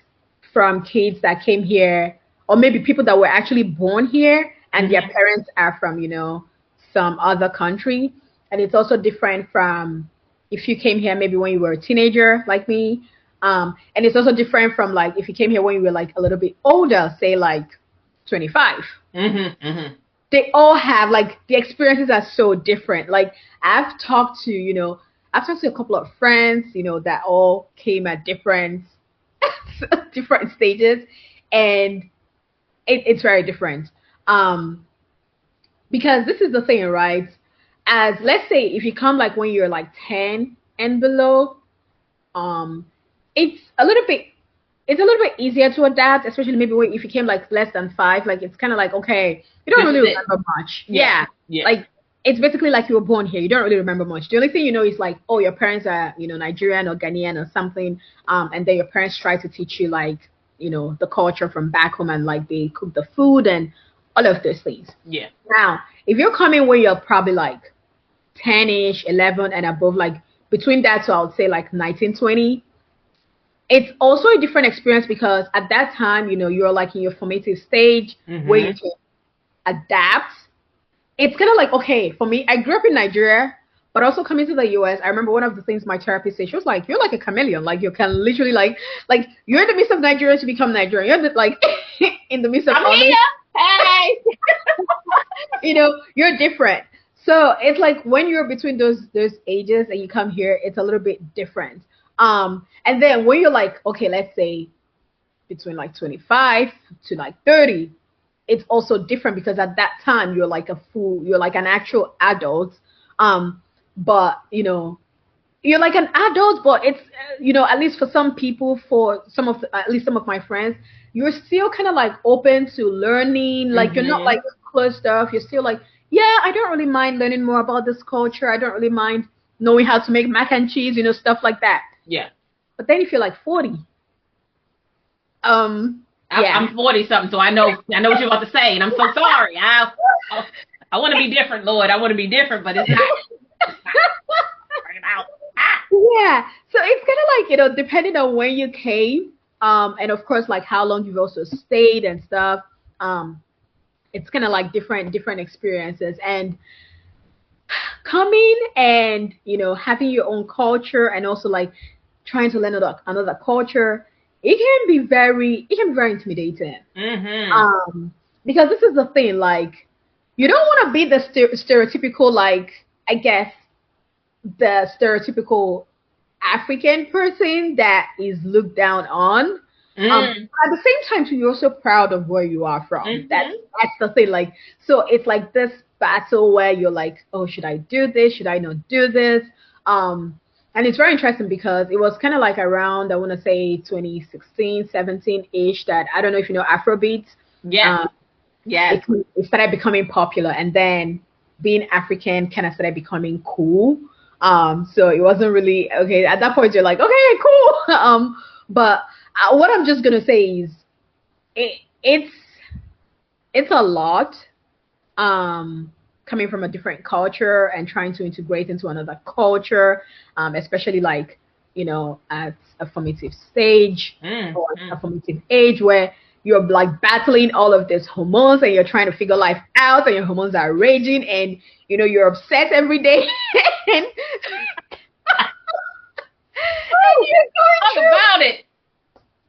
Speaker 2: from kids that came here, or maybe people that were actually born here and their parents are from, some other country. And it's also different from if you came here maybe when you were a teenager like me. And it's also different from like if you came here when you were like a little bit older, say like 25. They all have like the experiences are so different. Like I've talked to a couple of friends, that all came at different stages, and it's very different. Because this is the thing, right? As let's say if you come like when you're like 10 and below, it's a little bit easier to adapt, especially maybe if you came like less than 5. Like it's kind of like, okay, you don't really remember much. Yeah. Like it's basically like you were born here. You don't really remember much. The only thing you know is like, oh, your parents are Nigerian or Ghanaian or something, and then your parents try to teach you like the culture from back home, and like they cook the food and all of those things. Yeah. Now, if you're coming where you're probably like 10-ish, 11 and above, like between that, so I would say like 19, 20. It's also a different experience because at that time, you're like in your formative stage where you can adapt. It's kind of like, okay, for me, I grew up in Nigeria, but also coming to the US, I remember one of the things my therapist said, she was like, you're like a chameleon. Like you can literally like you're in the midst of Nigeria to become Nigerian. You're like in the midst of others. Hey! You're different. So it's like when you're between those ages and you come here, it's a little bit different. And then when you're like, okay, let's say between like 25 to like 30, it's also different because at that time you're like an actual adult. But you're like an adult, but it's, at least for some people, at least some of my friends, you're still kind of like open to learning. Like you're not like closed off. You're still like, yeah, I don't really mind learning more about this culture. I don't really mind knowing how to make mac and cheese, stuff like that. Yeah. But then if you're like 40, I'm
Speaker 1: 40 something, so I know what you're about to say, and I'm so sorry. I want to be different, Lord. I want to be different, but it's not. Bring it out.
Speaker 2: Yeah. So it's kind of like, depending on when you came, and of course, like how long you've also stayed and stuff. It's kind of like different experiences, and coming and having your own culture and also like trying to learn another culture, it can be very intimidating. Because this is the thing, like you don't want to be the stereotypical, like I guess the stereotypical African person that is looked down on. At the same time, too, you're also proud of where you are from. That's the thing. Like, so it's like this battle where you're like, oh, should I do this? Should I not do this? And it's very interesting because it was kind of like around, I want to say 2016, 17-ish, that I don't know if you know Afrobeats. Yeah. It started becoming popular, and then being African kind of started becoming cool. So it wasn't really okay at that point. You're like, okay, cool. But what I'm just gonna say is, it's a lot. Coming from a different culture and trying to integrate into another culture, especially like at a formative stage or a formative age where you're like battling all of these hormones and you're trying to figure life out, and your hormones are raging, and you're upset every day. And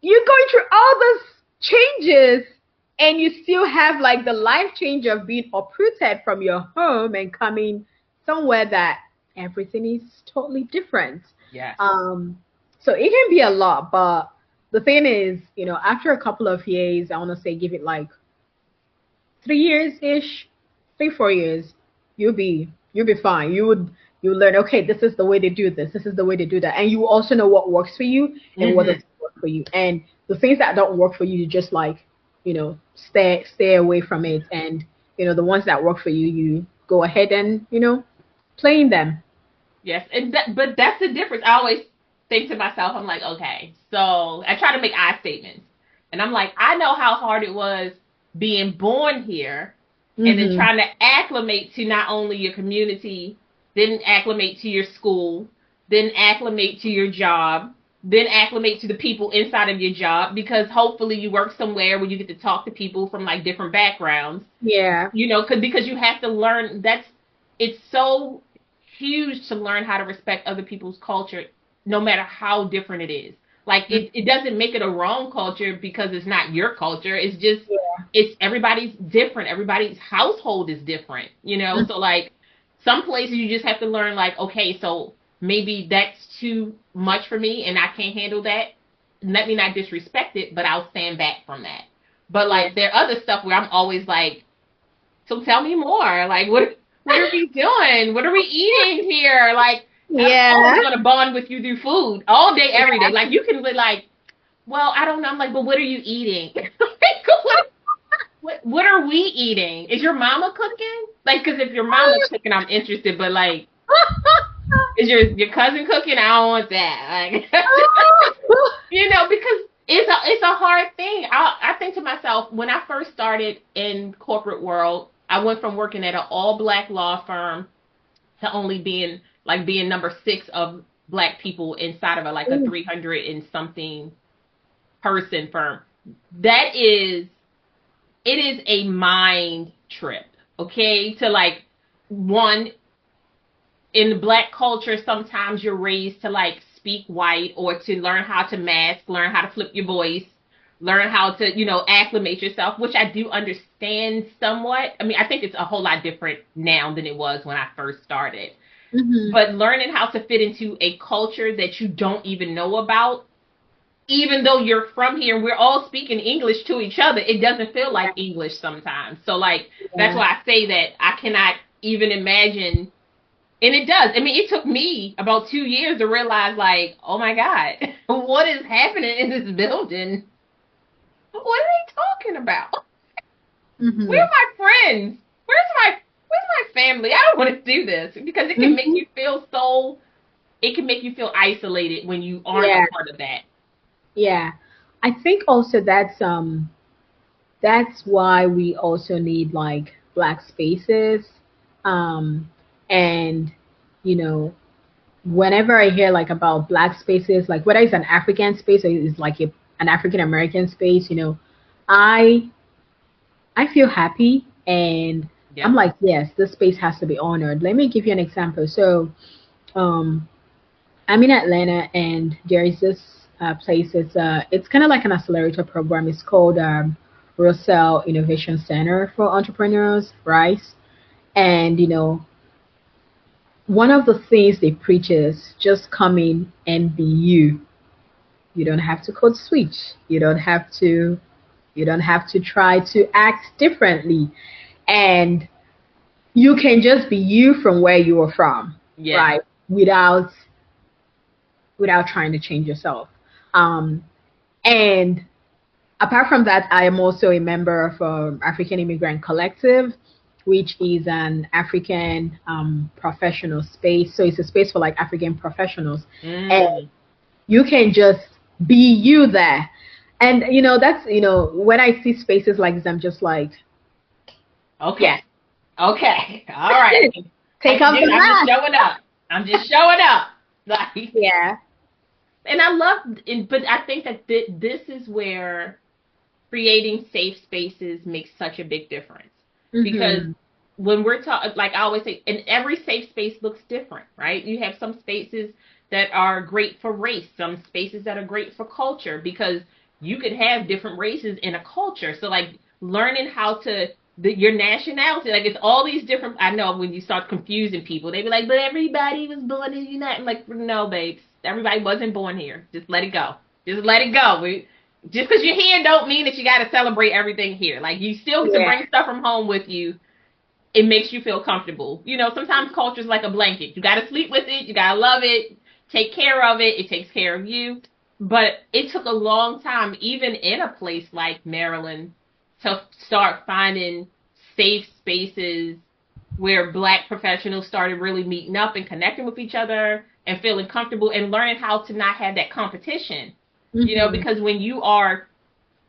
Speaker 2: you're going through all those and you still have like the life change of being uprooted from your home and coming somewhere that everything is totally different.
Speaker 1: Yes.
Speaker 2: So it can be a lot, but the thing is, after a couple of years, I want to say give it like 3 years ish, 3, 4 years, you'll be fine. You learn, okay, this is the way they do this, this is the way they do that, and you also know what works for you and what doesn't work for you. And the things that don't work for you, you just like, stay away from it. And the ones that work for you, you go ahead and playing them.
Speaker 1: Yes, but that's the difference. I always think to myself, I'm like, okay, so I try to make I statements, and I'm like, I know how hard it was being born here, and then trying to acclimate to not only your community, then acclimate to your school, then acclimate to your job, then acclimate to the people inside of your job, because hopefully you work somewhere where you get to talk to people from like different backgrounds.
Speaker 2: Yeah.
Speaker 1: Because you have to learn. It's so huge to learn how to respect other people's culture, no matter how different it is. Like it doesn't make it a wrong culture because it's not your culture. It's just it's everybody's different. Everybody's household is different, So like some places you just have to learn like, okay, so maybe that's too much for me and I can't handle that. Let me not disrespect it, but I'll stand back from that. But like there are other stuff where I'm always like, so tell me more. Like what are we doing? What are we eating here? Like I'm always gonna bond with you through food all day, every day. Like you can be like, well, I don't know. I'm like, but what are you eating? What are we eating? Is your mama cooking? Like, because if your mama's cooking, I'm interested. But like, is your cousin cooking? I don't want that. Like, because it's a hard thing. I think to myself, when I first started in corporate world, I went from working at an all black law firm to only being number 6 of black people inside of a 300 and something person firm. It is a mind trip, okay? To like, one, in the black culture, sometimes you're raised to like speak white or to learn how to mask, learn how to flip your voice, learn how to, acclimate yourself, which I do understand somewhat. I mean, I think it's a whole lot different now than it was when I first started. But learning how to fit into a culture that you don't even know about, even though you're from here and we're all speaking English to each other, it doesn't feel like English sometimes. So like, that's why I say that I cannot even imagine. And it does. I mean, it took me about 2 years to realize like, oh my God, what is happening in this building? What are they talking about? Where are my friends? Where's my family? I don't want to do this, because it can make you feel isolated when you aren't a part of that.
Speaker 2: Yeah. I think also that's why we also need like black spaces. And whenever I hear like about black spaces, like whether it's an African space or it's like an African American space, I feel happy, and I'm like, yes, this space has to be honored. Let me give you an example. So, I'm in Atlanta, and there is this place. It's kind of like an accelerator program. It's called Russell Innovation Center for Entrepreneurs, RISE. And one of the things they preach is just come in and be you. You don't have to code switch. You don't have to try to act differently. And you can just be you from where you are from, right? Without trying to change yourself. And apart from that, I am also a member of African Immigrant Collective, which is an African professional space. So it's a space for like African professionals. And you can just be you there. And, that's, when I see spaces like this, I'm just like,
Speaker 1: okay. Okay. All right.
Speaker 2: Take off the mask.
Speaker 1: I'm just showing up. Like,
Speaker 2: yeah.
Speaker 1: And I love, but I think that this is where creating safe spaces makes such a big difference. Because when we're talking, like I always say, and every safe space looks different, right? You have some spaces that are great for race, some spaces that are great for culture, because you could have different races in a culture. So like learning how to your nationality. Like it's all these different. I know when you start confusing people, they be like, "But everybody was born in the United." I'm like, no, babes, everybody wasn't born here. Just let it go. Just let it go. Just because you're here don't mean that you got to celebrate everything here. Like you still get to bring stuff from home with you. It makes you feel comfortable. You know, sometimes culture's like a blanket. You got to sleep with it. You got to love it. Take care of it. It takes care of you. But it took a long time, even in a place like Maryland, to start finding safe spaces where Black professionals started really meeting up and connecting with each other and feeling comfortable and learning how to not have that competition. Mm-hmm. You know, because when you are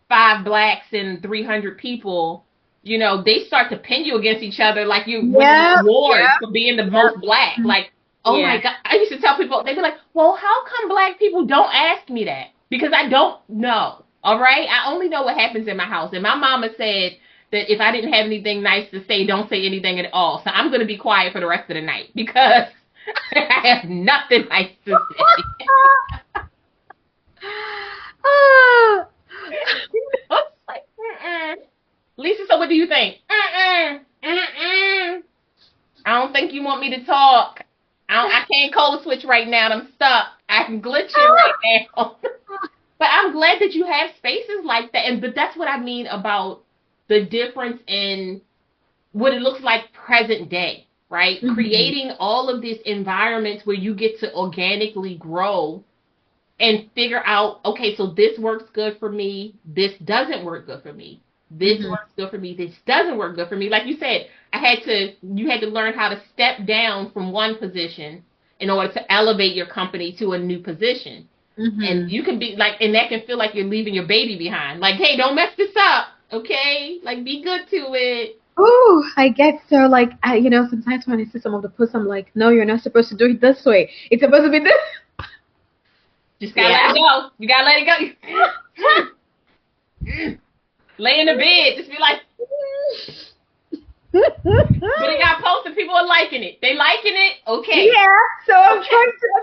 Speaker 1: 5 Blacks and 300 people, you know, they start to pin you against each other like you winning awards for being the most Black. Like, oh my God. I used to tell people, they'd be like, well, how come Black people don't ask me that? Because I don't know. All right? I only know what happens in my house. And my mama said that if I didn't have anything nice to say, don't say anything at all. So I'm going to be quiet for the rest of the night because I have nothing nice to say. It's like, Lisa, so what do you think? I don't think you want me to talk. I can't code switch right now. I'm stuck. I'm glitching right now. But I'm glad that you have spaces like that. But that's what I mean about the difference in what it looks like present day, right? Mm-hmm. Creating all of these environments where you get to organically grow and figure out, okay, so this works good for me. This doesn't work good for me. This works good for me. This doesn't work good for me. Like you said, you had to learn how to step down from one position in order to elevate your company to a new position. Mm-hmm. And you can be like, and that can feel like you're leaving your baby behind. Like, hey, don't mess this up, okay? Like, be good to it.
Speaker 2: Oh, I get so like, sometimes when I see some of the posts, I'm like, no, you're not supposed to do it this way. It's supposed to be this.
Speaker 1: Just gotta let it go. You gotta let it go. Lay in the bed, just be like. But it got posted, people are liking it. They liking it, okay.
Speaker 2: Yeah. So I'm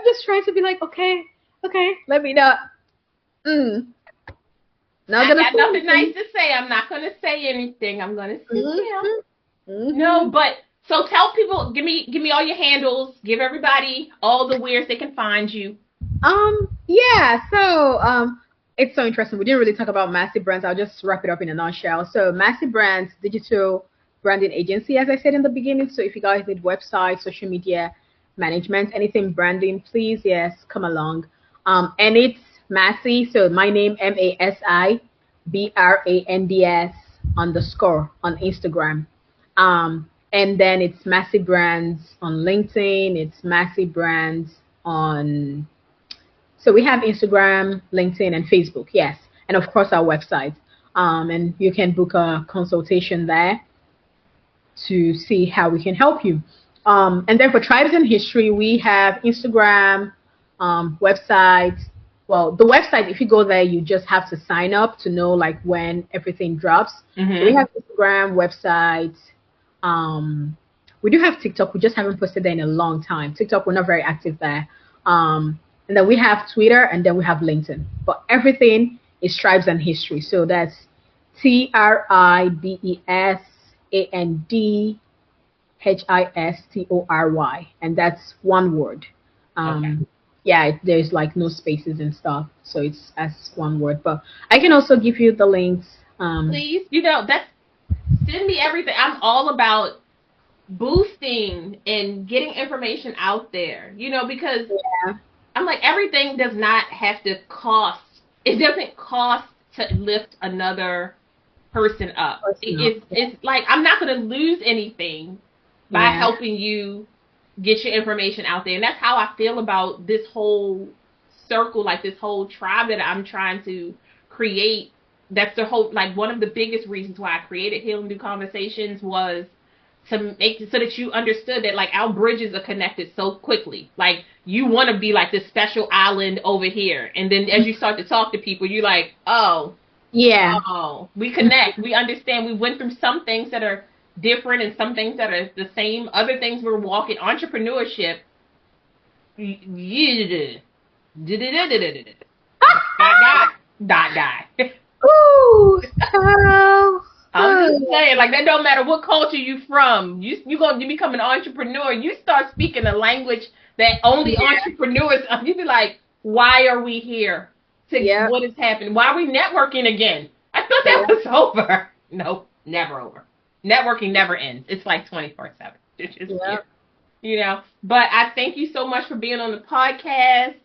Speaker 2: just trying to be like, okay, let me not.
Speaker 1: I got nothing nice to say. I'm not gonna say anything. I'm gonna sit down. Mm-hmm. No, but so tell people, give me all your handles. Give everybody all the wheres they can find you.
Speaker 2: Yeah. So it's so interesting. We didn't really talk about Masi Brands. I'll just wrap it up in a nutshell. So Masi Brands, digital branding agency, as I said in the beginning. So if you guys need website, social media management, anything branding, please, yes, come along. And it's Masi, so my name, MasiBrands _ on Instagram. And then it's Masi Brands on LinkedIn. It's Masi Brands on, so we have Instagram, LinkedIn, and Facebook, yes. And of course our website. And you can book a consultation there to see how we can help you. And then for Tribes and History, we have Instagram, website. Well, the website, if you go there, you just have to sign up to know like when everything drops. Mm-hmm. So we have Instagram, website. We do have TikTok. We just haven't posted there in a long time. TikTok, we're not very active there. And then we have Twitter, and then we have LinkedIn. But everything is Tribes and History. So that's TribesandHistory. And that's one word. Okay. Yeah, there's like no spaces and stuff. So it's as one word. But I can also give you the links.
Speaker 1: Please, send me everything. I'm all about boosting and getting information out there, because I'm like, everything does not have to cost. It doesn't cost to lift another person up. It's like, I'm not going to lose anything by helping you get your information out there. And that's how I feel about this whole circle, like this whole tribe that I'm trying to create. That's the whole, like, one of the biggest reasons why I created Healing Through Conversations was to make it so that you understood that, like, our bridges are connected so quickly. Like, you want to be like this special island over here. And then as you start to talk to people, you're like, oh, we connect. We understand. We went through some things that are different and some things that are the same. Other things we're walking. Entrepreneurship. Die.
Speaker 2: Ooh, so
Speaker 1: I'm just saying, like, that don't matter what culture you from. You going to become an entrepreneur. You start speaking a language that only entrepreneurs. You be like, why are we here? What is happening? Why are we networking again? I thought that was over. Nope, never over. Networking never ends. It's like 24/7. It's just you know. But I thank you so much for being on the podcast.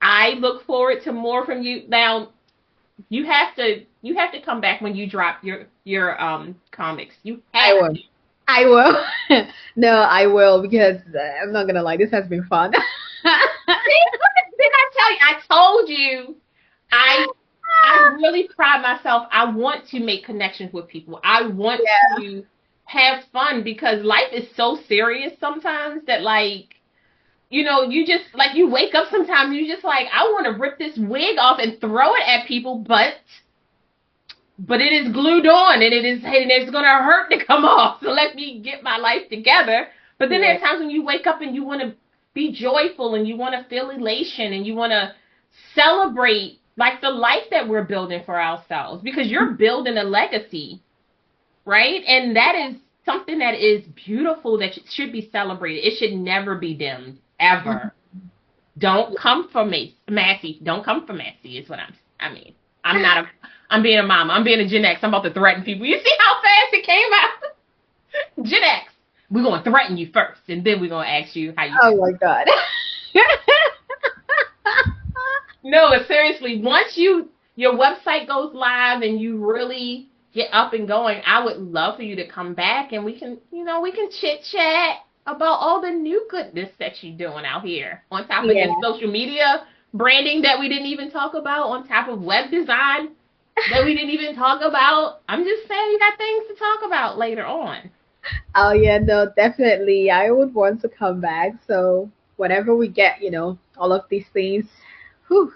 Speaker 1: I look forward to more from you. Now, you have to come back when you drop your comics. You have to.
Speaker 2: I will. No, I will, because I'm not gonna lie, this has been fun.
Speaker 1: Did I tell you? I told you. I really pride myself. I want to make connections with people. I want to have fun, because life is so serious sometimes that, like, you know, you just, like, you wake up sometimes, you just like, I want to rip this wig off and throw it at people, but it is glued on, and it's going to hurt to come off. So let me get my life together. But then there are times when you wake up and you want to be joyful, and you want to feel elation, and you want to celebrate, like, the life that we're building for ourselves, because you're building a legacy, right? And that is something that is beautiful, that should be celebrated. It should never be dimmed, ever. Don't come for me, Masi. Don't come for Masi is what I mean. I'm being a mama. I'm being a Gen X. I'm about to threaten people. You see how fast it came out? Gen X. We're going to threaten you first, and then we're going to ask you how you
Speaker 2: Oh, my God.
Speaker 1: No, but seriously, once your website goes live and you really get up and going, I would love for you to come back, and we can chit chat about all the new goodness that you're doing out here, on top of your social media branding that we didn't even talk about, on top of web design that we didn't even talk about. I'm just saying, you got things to talk about later on.
Speaker 2: Oh, yeah, no, definitely. I would want to come back. So whenever we get, all of these things, whew.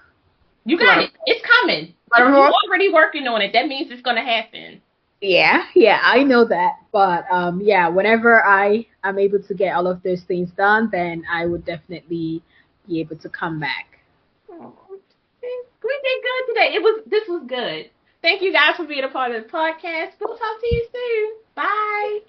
Speaker 1: You got it. It's coming. If you're already working on it, that means it's going to happen.
Speaker 2: Yeah, I know that. But whenever I'm able to get all of those things done, then I would definitely be able to come back.
Speaker 1: Oh, we did good today. This was good. Thank you guys for being a part of the podcast. We'll talk to you soon. Bye.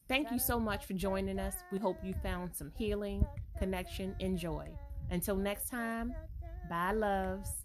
Speaker 1: Thank you so much for joining us. We hope you found some healing, connection, and joy. Until next time, bye, loves.